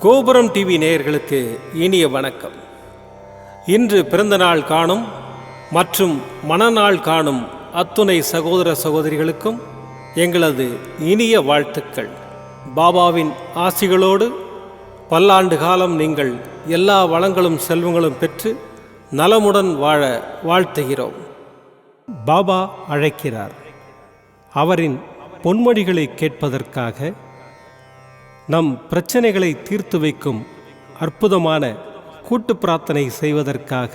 கோபுரம் டிவி நேயர்களுக்கு இனிய வணக்கம். இன்று பிறந்தநாள் காணும் மற்றும் மணநாள் காணும் அத்துணை சகோதர சகோதரிகளுக்கும் எங்களது இனிய வாழ்த்துக்கள். பாபாவின் ஆசிகளோடு பல்லாண்டு காலம் நீங்கள் எல்லா வளங்களும் செல்வங்களும் பெற்று நலமுடன் வாழ வாழ்த்துகிறோம். பாபா அழைக்கிறார். அவரின் பொன்மொழிகளை கேட்பதற்காக, நம் பிரச்சனைகளை தீர்த்து வைக்கும் அற்புதமான கூட்டு பிரார்த்தனை செய்வதற்காக,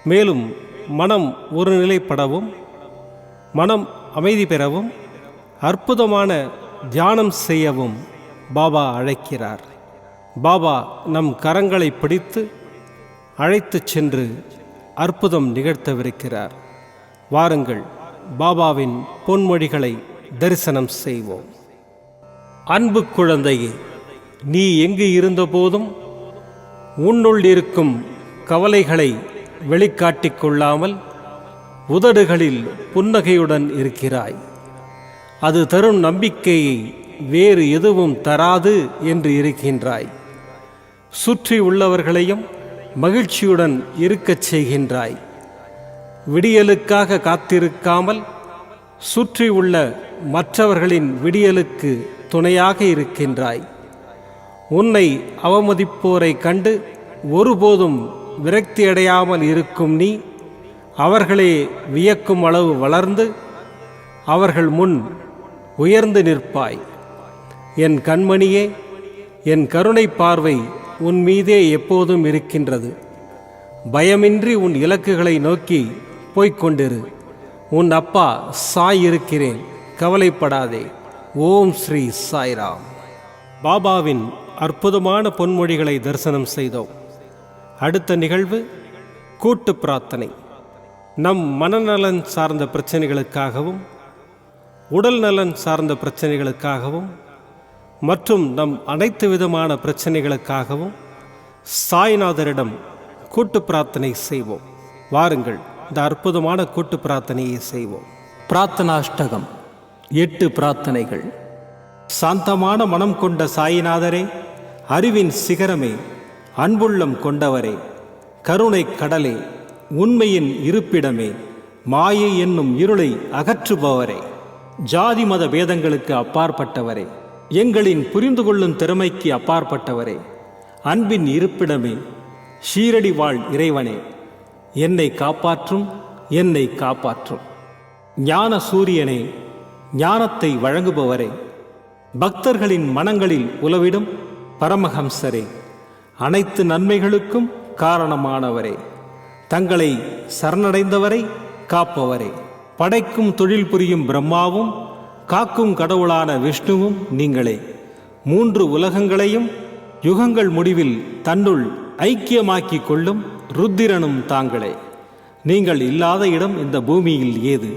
மேலும் மனம் ஒருநிலைப்படவும் மனம் அமைதி பெறவும் அற்புதமான தியானம் செய்யவும் பாபா அழைக்கிறார். பாபா நம் கரங்களை பிடித்து அழைத்து சென்று அற்புதம் நிகழ்த்தவிருக்கிறார். வாருங்கள், பாபாவின் பொன்மொழிகளை தரிசனம் செய்வோம். அன்பு குழந்தையே, நீ எங்கு இருந்தபோதும் உன்னுள் இருக்கும் கவலைகளை வெளிக்காட்டிக் கொள்ளாமல் உதடுகளில் புன்னகையுடன் இருக்கிறாய். அது தரும் நம்பிக்கையை வேறு எதுவும் தராது என்று இருக்கின்றாய். சுற்றி உள்ளவர்களையும் மகிழ்ச்சியுடன் இருக்கச் செய்கின்றாய். விடியலுக்காக காத்திருக்காமல் சுற்றி உள்ள மற்றவர்களின் விடியலுக்கு துணையாக இருக்கின்றாய். உன்னை அவமதிப்போரை கண்டு ஒருபோதும் விரக்தியடையாமல் இருக்கும் நீ, அவர்களே வியக்கும் அளவு வளர்ந்து அவர்கள் முன் உயர்ந்து நிற்பாய். என் கண்மணியே, என் கருணை பார்வை உன் மீதே எப்போதும் இருக்கின்றது. பயமின்றி உன் இலக்குகளை நோக்கி போய்கொண்டிரு. உன் அப்பா சாய் இருக்கிறேன், கவலைப்படாதே. ஓம் ஸ்ரீ சாய்ராம். பாபாவின் அற்புதமான பொன்மொழிகளை தரிசனம் செய்தோம். அடுத்த நிகழ்வு கூட்டு பிரார்த்தனை. நம் மனநலன் சார்ந்த பிரச்சனைகளுக்காகவும் உடல் நலன் சார்ந்த பிரச்சனைகளுக்காகவும் மற்றும் நம் அனைத்து விதமான பிரச்சனைகளுக்காகவும் சாய்நாதரிடம் கூட்டு பிரார்த்தனை செய்வோம். வாருங்கள், இந்த அற்புதமான கூட்டு பிரார்த்தனையை செய்வோம். பிரார்த்தனாஷ்டகம். 8 பிரார்த்தனைகள். சாந்தமான மனம் கொண்ட சாயிநாதரே, அறிவின் சிகரமே, அன்புள்ளம் கொண்டவரே, கருணை கடலே, உண்மையின் இருப்பிடமே, மாயை என்னும் இருளை அகற்றுபவரே, ஜாதி மத பேதங்களுக்கு அப்பாற்பட்டவரே, எங்களின் புரிந்து கொள்ளும் திறமைக்கு அப்பாற்பட்டவரே, அன்பின் இருப்பிடமே, ஷீரடி வாழ் இறைவனே, என்னை காப்பாற்றும், என்னை காப்பாற்றும். ஞான சூரியனே, ஞானத்தை வழங்குபவரே, பக்தர்களின் மனங்களில் உலவிடும் பரமஹம்சரே, அனைத்து நன்மைகளுக்கும் காரணமானவரே, தங்களை சரணடைந்தவரை காப்பவரே, படைக்கும் தொழில் புரியும் பிரம்மாவும் காக்கும் கடவுளான விஷ்ணுவும் நீங்களே. 3 உலகங்களையும் யுகங்கள் முடிவில் தன்னுள் ஐக்கியமாக்கிக் கொள்ளும் ருத்திரனும் தாங்களே. நீங்கள் இல்லாத இடம் இந்த பூமியில் ஏது?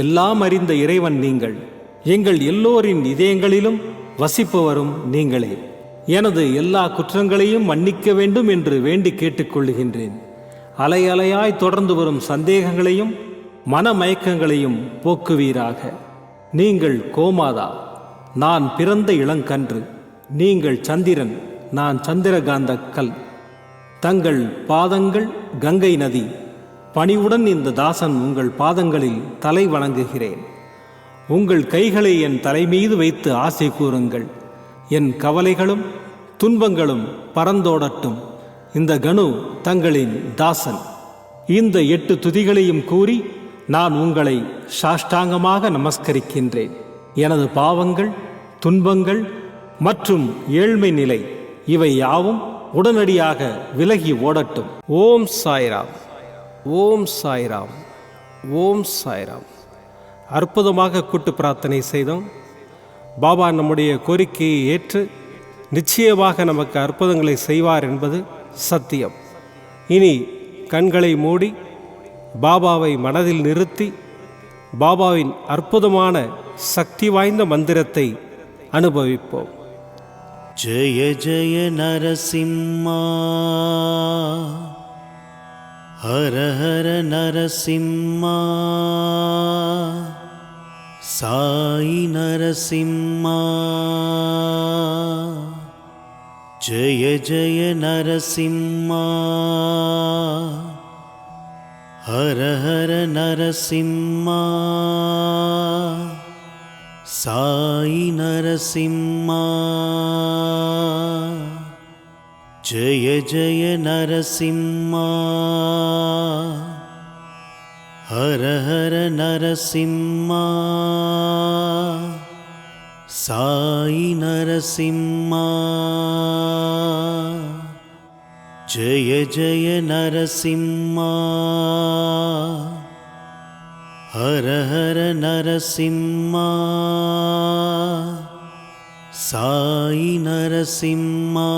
எல்லாம் அறிந்த இறைவன் நீங்கள். எங்கள் எல்லோரின் இதயங்களிலும் வசிப்பவரும் நீங்களே. எனது எல்லா குற்றங்களையும் மன்னிக்க வேண்டும் என்று வேண்டி கேட்டுக்கொள்கின்றேன். அலை அலையாய் தொடர்ந்து வரும் சந்தேகங்களையும் மனமயக்கங்களையும் போக்குவீராக. நீங்கள் கோமாதா, நான் பிறந்த இளங்கன்று. நீங்கள் சந்திரன், நான் சந்திரகாந்த கல். தங்கள் பாதங்கள் கங்கை நதி. பணிவுடன் இந்த தாசன் உங்கள் பாதங்களில் தலை வணங்குகிறேன். உங்கள் கைகளை என் தலைமீது வைத்து ஆசை கூறுங்கள். என் கவலைகளும் துன்பங்களும் பறந்தோடட்டும். இந்த கணு தங்களின் தாசன். இந்த 8 துதிகளையும் கூறி நான் உங்களை சாஷ்டாங்கமாக நமஸ்கரிக்கின்றேன். எனது பாவங்கள், துன்பங்கள் மற்றும் ஏழ்மை நிலை இவை யாவும் உடனடியாக விலகி ஓடட்டும். ஓம் சாய்ராம், ஓம் சாய்ராம், ஓம் சாய்ராம். அற்புதமாக கூட்டு பிரார்த்தனை செய்தோம். பாபா நம்முடைய கோரிக்கையை ஏற்று நிச்சயமாக நமக்கு அற்புதங்களை செய்வார் என்பது சத்தியம். இனி கண்களை மூடி பாபாவை மனதில் நிறுத்தி பாபாவின் அற்புதமான சக்தி வாய்ந்த மந்திரத்தை அனுபவிப்போம். ஜய ஜய நரசிம்மா, ஹர ஹர நரசிம்மா, சாய் நரசிம்மா, जय जय नरसिंहा हर हर नरसिंहा साई नरसिंहा जय जय नरसिंहा हर हर नरसिंहा साई नरसिंहा जय जय नरसिंहा हर हर नरसिंहा साई नरसिंहा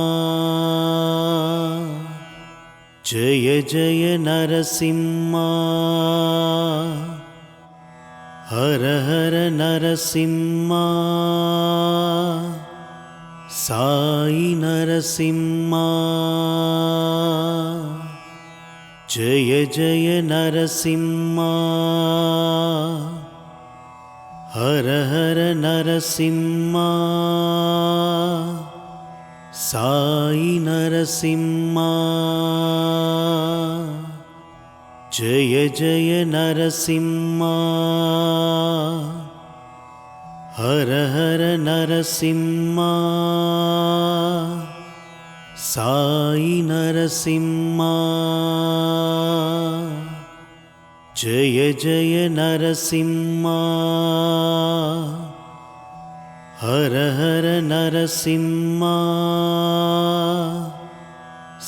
जय जय नरसिंहा हर हर नरसिंहा साई नरसिंहा जय जय नरसिंहा हर हर नरसिंहा साई नरसिंहा जय जय नरसिंहा हर हर नरसिंहा साई नरसिंहा जय जय नरसिंहा हर हर नरसिंहा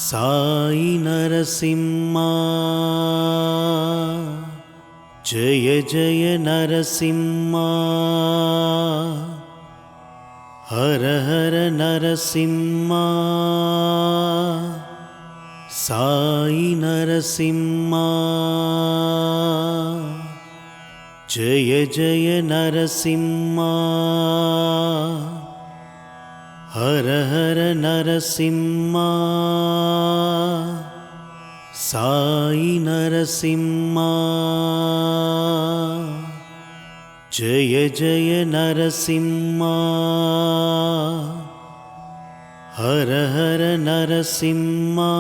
साई नरसिंहा जय जय नरसिंहा हर हर नरसिंहा साई नरसिंहा जय जय नरसिंहा हर हर नरसिंहा साई नरसिंहा जय जय नरसिंहा हर हर नरसिंहा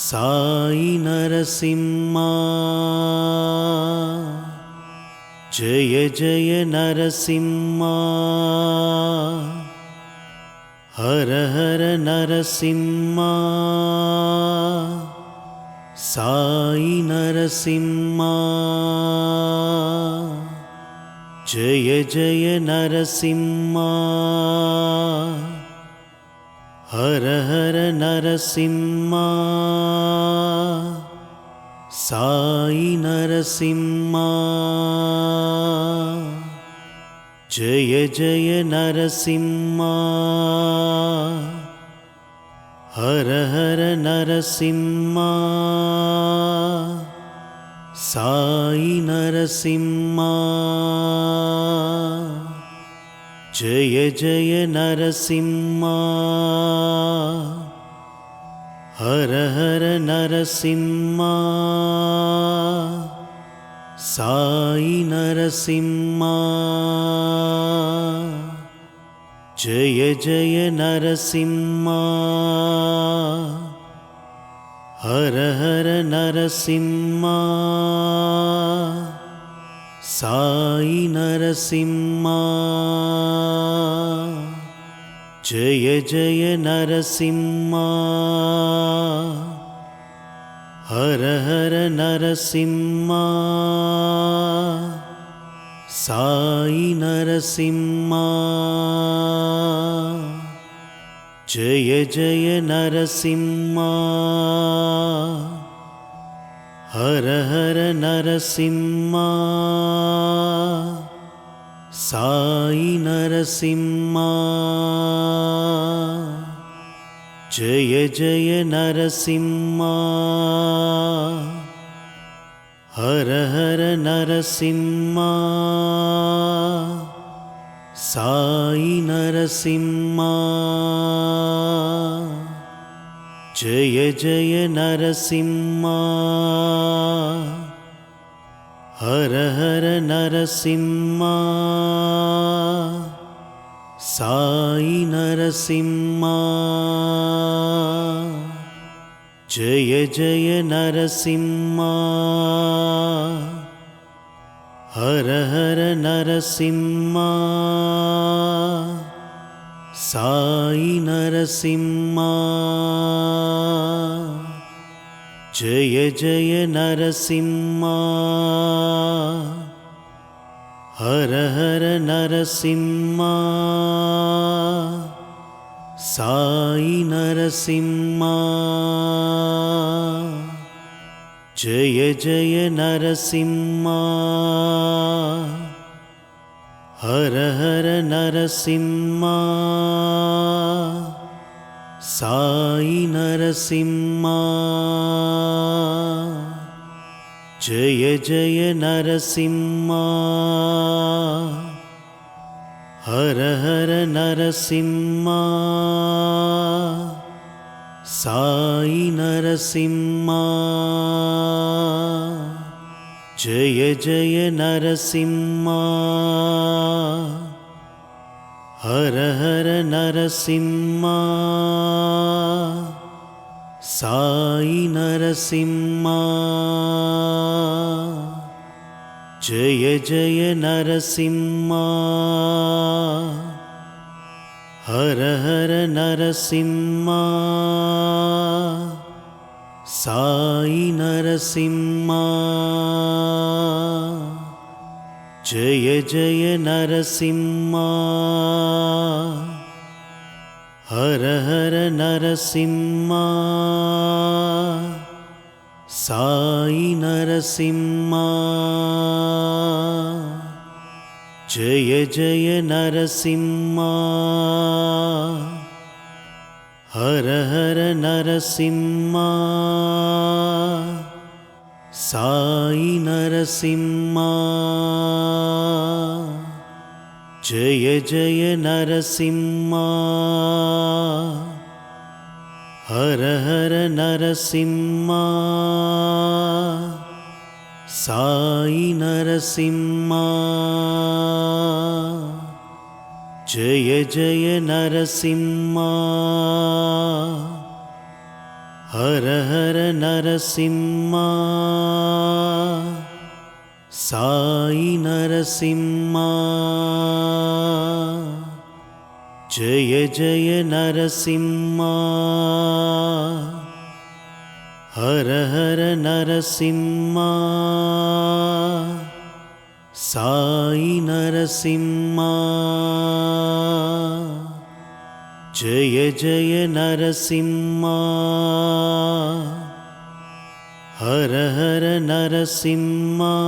साई नरसिंहा जय जय नरसिंहा हर हर नरसिंहा साई नरसिंहा जय जय नरसिंहा हर हर नरसिंहा साई नरसिंहा जय जय नरसिंहा हर हर नरसिंहा साई नरसिंहा जय जय नरसिंहा हर हर नरसिंहा साई नरसिंहा जय जय नरसिंहा हर हर नरसिंहा साई नरसिंहा जय जय नरसिंहा हर हर नरसिंहा साई नरसिंहा जय जय नरसिंहा हर हर नरसिंहा साई नरसिंहा जय जय नरसिंहा हर हर नरसिंहा साई नरसिंहा जय जय नरसिंहा हर हर नरसिंहा साई नरसिम्हा जय जय नरसिम्हा हर हर नरसिम्हा साई नरसिम्हा जय जय नरसिम्हा हर हर नरसिम्हा साई नरसिम्हा जय जय नरसिम्हा हर हर नरसिम्हा साई नरसिम्हा जय जय नरसिम्हा हर हर नरसिम्हा साई नरसिम्हा जय जय नरसिम्हा हर हर नरसिम्हा साई नरसिम्हा जय जय नरसिम्हा हर हर नरसिम्हा साई नरसिम्हा जय जय नरसिम्हा हर हर नरसिम्हा साई नरसिम्हा जय जय नरसिम्हा हर हर नरसिम्हा साई नरसिम्हा जय जय नरसिम्हा हर हर नरसिम्हा साई नरसिम्हा जय जय नरसिम्हा हर हर नरसिम्हा साई नरसिम्हा जय जय नरसिम्हा हर हर नरसिम्हा साई नरसिम्हा जय जय नरसिम्हा हर हर नरसिम्हा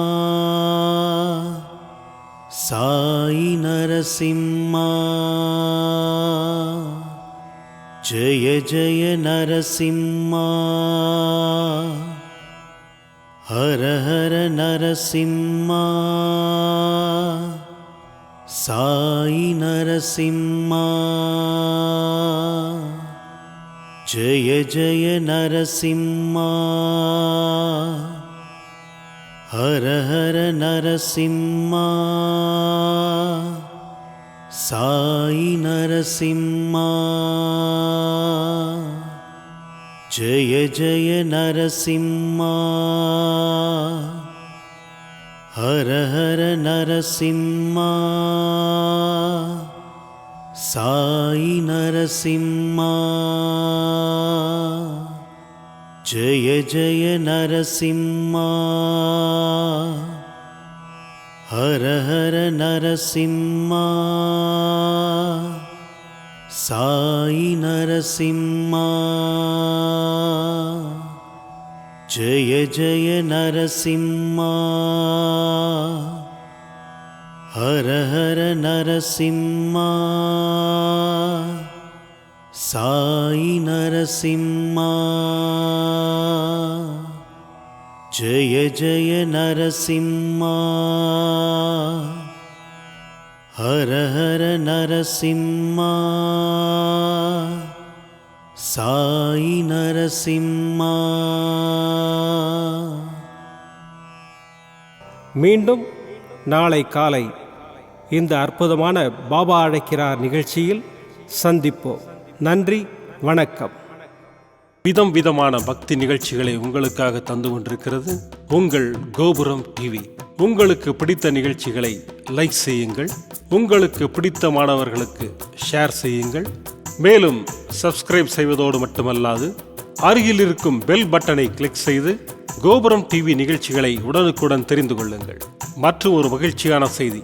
साई नरसिम्हा जय जय नरसिम्हा हर हर नरसिम्हा साई नरसिम्हा जय जय नरसिम्हा हर हर नरसिम्हा साई नरसिम्हा जय जय नरसिम्हा हर हर नरसिम्हा साई नरसिम्हा जय जय नरसिम्हा हर हर नरसिम्हा साई नरसिम्हा जय जय नरसिम्हा हर हर नरसिम्हा साई नरसिम्हा जय जय नरसिम्हा हर हर नरसिम्हा साई नरसिम्हा மீண்டும் நாளை காலை இந்த அற்புதமான பாபா அழைக்கிறார் நிகழ்ச்சியில் சந்திப்போம். நன்றி, வணக்கம். விதம் விதமான பக்தி நிகழ்ச்சிகளை உங்களுக்காக தந்து கொண்டிருக்கிறது உங்கள் கோபுரம் டிவி. உங்களுக்கு பிடித்த நிகழ்ச்சிகளை லைக் செய்யுங்கள், உங்களுக்கு பிடித்த மாணவர்களுக்கு ஷேர் செய்யுங்கள். மேலும் சப்ஸ்கிரைப் செய்வதோடு மட்டுமல்லாது அருகில் இருக்கும் பெல் பட்டனை கிளிக் செய்து கோபுரம் டிவி நிகழ்ச்சிகளை உடனுக்குடன் தெரிந்து கொள்ளுங்கள். மற்றும் ஒரு மகிழ்ச்சியான செய்தி,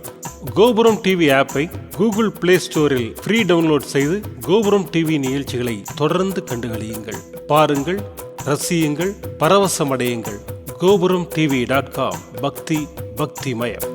கோபுரம் டிவி ஆப்பை கூகுள் பிளே ஸ்டோரில் ஃப்ரீ டவுன்லோட் செய்து கோபுரம் டிவி நிகழ்ச்சிகளை தொடர்ந்து கண்டுகளியுங்கள், பாருங்கள், ரசியுங்கள், பரவசமடையுங்கள். gopuramtv.com. பக்தி பக்திமயம்.